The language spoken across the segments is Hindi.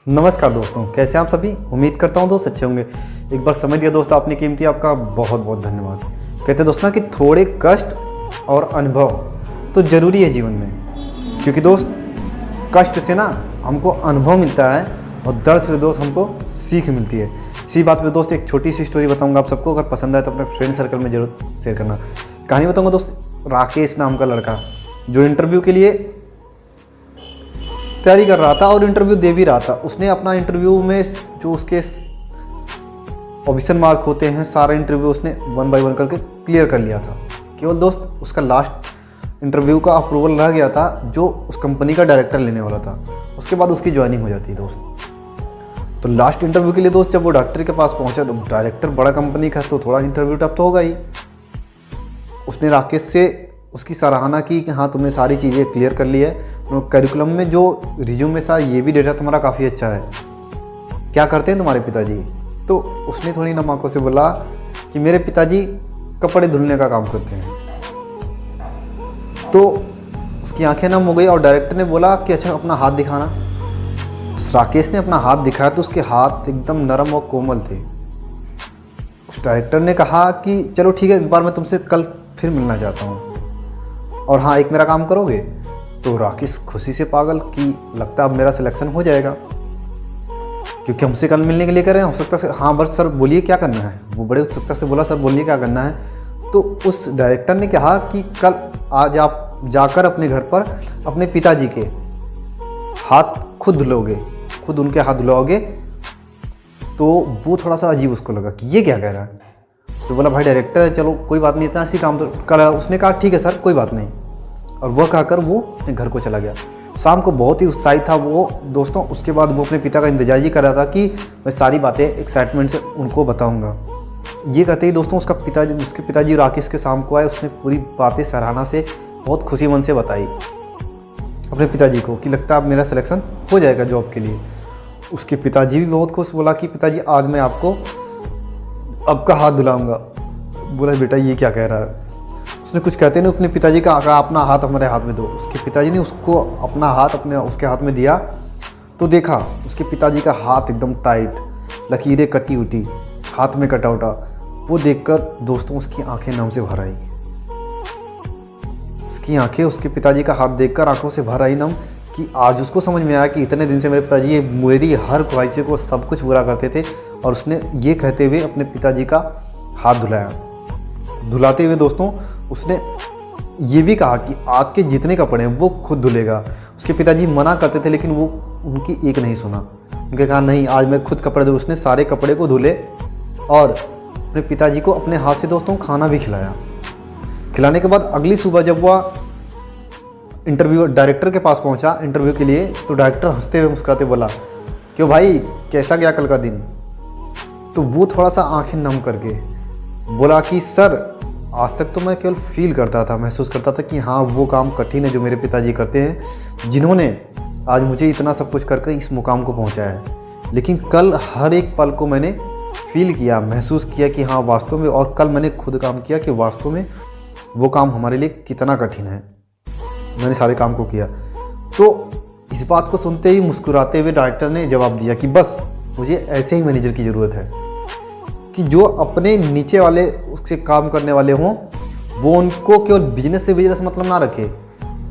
नमस्कार दोस्तों, कैसे आप सभी। उम्मीद करता हूँ दोस्त अच्छे होंगे। एक बार समय दिया दोस्त आपने कीमती, आपका बहुत बहुत धन्यवाद। कहते हैं दोस्त ना कि थोड़े कष्ट और अनुभव तो ज़रूरी है जीवन में, क्योंकि दोस्त कष्ट से ना हमको अनुभव मिलता है और दर्द से दोस्त हमको सीख मिलती है। इसी बात पे दोस्त एक छोटी सी स्टोरी बताऊँगा आप सबको। अगर पसंद आए तो अपने फ्रेंड सर्कल में जरूर शेयर करना। कहानी बताऊँगा दोस्त, राकेश नाम का लड़का जो इंटरव्यू के लिए तैयारी कर रहा था और इंटरव्यू दे भी रहा था। उसने अपना इंटरव्यू में जो उसके ऑप्शन मार्क होते हैं, सारा इंटरव्यू उसने 1 बाय 1 करके क्लियर कर लिया था। केवल दोस्त उसका लास्ट इंटरव्यू का अप्रूवल रह गया था, जो उस कंपनी का डायरेक्टर लेने वाला था। उसके बाद उसकी ज्वाइनिंग हो जाती है दोस्त। तो लास्ट इंटरव्यू के लिए दोस्त जब वो डॉक्टर के पास पहुंचा, तो डायरेक्टर बड़ा कंपनी का तो थोड़ा इंटरव्यू टफ तो होगा ही। उसने राकेश से उसकी सराहना की कि हाँ, तुमने सारी चीज़ें क्लियर कर ली है, तो करिकुलम में जो रिज्यूम में था ये भी डेटा तुम्हारा काफ़ी अच्छा है। क्या करते हैं तुम्हारे पिताजी? तो उसने थोड़ी नम आंखों से बोला कि मेरे पिताजी कपड़े धुलने का काम करते हैं। तो उसकी आंखें नम हो गई और डायरेक्टर ने बोला कि अच्छा अपना हाथ दिखाना। राकेश ने अपना हाथ दिखाया तो उसके हाथ एकदम नरम और कोमल थे। उस डायरेक्टर ने कहा कि चलो ठीक है, एक बार मैं तुमसे कल फिर मिलना चाहता हूँ, और हाँ एक मेरा काम करोगे? तो राकेश खुशी से पागल कि लगता है अब मेरा सिलेक्शन हो जाएगा, क्योंकि हमसे कल मिलने के लिए कह रहे हैं। उत्सुकता से हाँ बस सर बोलिए क्या करना है। वो बड़े उत्सुकता से बोला सर बोलिए क्या करना है। तो उस डायरेक्टर ने कहा कि कल आज आप जाकर अपने घर पर अपने पिताजी के हाथ खुद धुलोगे, खुद उनके हाथ धुलाओगे। तो वो थोड़ा सा अजीब उसको लगा कि ये क्या कह रहा है। उसने बोला भाई डायरेक्टर है, चलो कोई बात नहीं, इतना ऐसी काम तो कल। उसने कहा ठीक है सर कोई बात नहीं, और वह कहकर वो अपने घर को चला गया। शाम को बहुत ही उत्साहित था वो दोस्तों। उसके बाद वो अपने पिता का इंतजार ही कर रहा था कि मैं सारी बातें एक्साइटमेंट से उनको बताऊंगा। ये कहते ही दोस्तों उसके पिताजी राकेश के शाम को आए। उसने पूरी बातें सराहना से बहुत खुशी मन से बताई अपने पिताजी को कि लगता है अब मेरा सिलेक्शन हो जाएगा जॉब के लिए। उसके पिताजी भी बहुत खुश। बोला कि पिताजी आज मैं आपको आपका हाथ धुलाऊंगा। बोला बेटा ये क्या कह रहा है। उसने कुछ कहते नहीं अपने पिताजी का अपना हाथ हमारे हाथ में दो। उसके पिताजी ने उसको अपना हाथ उसके हाथ में दिया तो देखा उसके पिताजी का हाथ एकदम टाइट, लकीरें कटी उटी, हाथ में कटा उटा। वो देखकर दोस्तों उसकी आंखें नम से भर आई। उसकी आंखें उसके पिताजी का हाथ देखकर आंखों से भर आई नम, कि आज उसको समझ में आया कि इतने दिन से मेरे पिताजी ये मेरी हर ख्वाहिशें को सब कुछ पूरा करते थे। और उसने ये कहते हुए अपने पिताजी का हाथ धुलाया। धुलाते हुए दोस्तों उसने ये भी कहा कि आज के जितने कपड़े हैं वो खुद धुलेगा। उसके पिताजी मना करते थे लेकिन वो उनकी एक नहीं सुना। उनके कहा नहीं आज मैं खुद कपड़े धुलूँ। उसने सारे कपड़े को धुले और अपने पिताजी को अपने हाथ से दोस्तों खाना भी खिलाया। खिलाने के बाद अगली सुबह जब वह इंटरव्यू डायरेक्टर के पास पहुंचा इंटरव्यू के लिए, तो डायरेक्टर हंसते हुए मुस्कुराते बोला क्यों भाई कैसा गया कल का दिन। तो वो थोड़ा सा आंखें नम करके बोला कि सर आज तक तो मैं केवल फील करता था, महसूस करता था कि हाँ वो काम कठिन है जो मेरे पिताजी करते हैं, जिन्होंने आज मुझे इतना सब कुछ करके इस मुकाम को पहुंचाया है। लेकिन कल हर एक पल को मैंने फील किया, महसूस किया कि हाँ वास्तव में, और कल मैंने खुद काम किया कि वास्तव में वो काम हमारे लिए कितना कठिन है। मैंने सारे काम को किया। तो इस बात को सुनते ही मुस्कुराते हुए डायरेक्टर ने जवाब दिया कि बस मुझे ऐसे ही मैनेजर की ज़रूरत है, कि जो अपने नीचे वाले उससे काम करने वाले हों वो उनको केवल बिजनेस से मतलब ना रखे,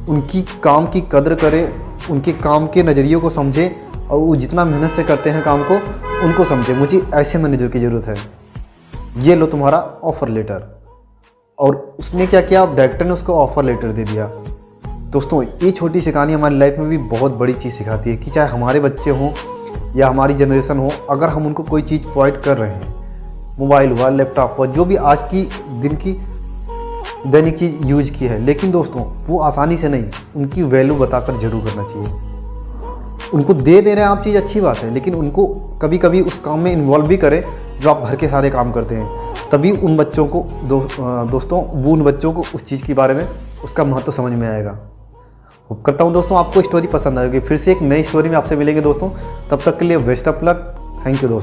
उनकी काम की कदर करे, उनके काम के नज़रिए को समझे, और वो जितना मेहनत से करते हैं काम को उनको समझे। मुझे ऐसे मैनेजर की ज़रूरत है। ये लो तुम्हारा ऑफ़र लेटर। और उसने क्या किया, डायरेक्टर ने उसको ऑफ़र लेटर दे दिया। दोस्तों ये छोटी सी कहानी हमारी लाइफ में भी बहुत बड़ी चीज़ सिखाती है कि चाहे हमारे बच्चे हों या हमारी जनरेशन हो, अगर हम उनको कोई चीज़ प्रोवाइड कर रहे हैं, मोबाइल हुआ, लैपटॉप हुआ, जो भी आज की दिन की दैनिक चीज़ यूज की है, लेकिन दोस्तों वो आसानी से नहीं, उनकी वैल्यू बताकर जरूर करना चाहिए। उनको दे रहे हैं आप चीज़ अच्छी बात है, लेकिन उनको कभी कभी उस काम में इन्वॉल्व भी करें जो आप घर के सारे काम करते हैं। तभी उन बच्चों को दोस्तों वो उन बच्चों को उस चीज़ के बारे में उसका महत्व समझ में आएगा। होप करता हूँ दोस्तों आपको स्टोरी पसंद आएगी। फिर से एक नई स्टोरी में आपसे मिलेंगे दोस्तों। तब तक के लिए best of luck. Thank you दोस्तों।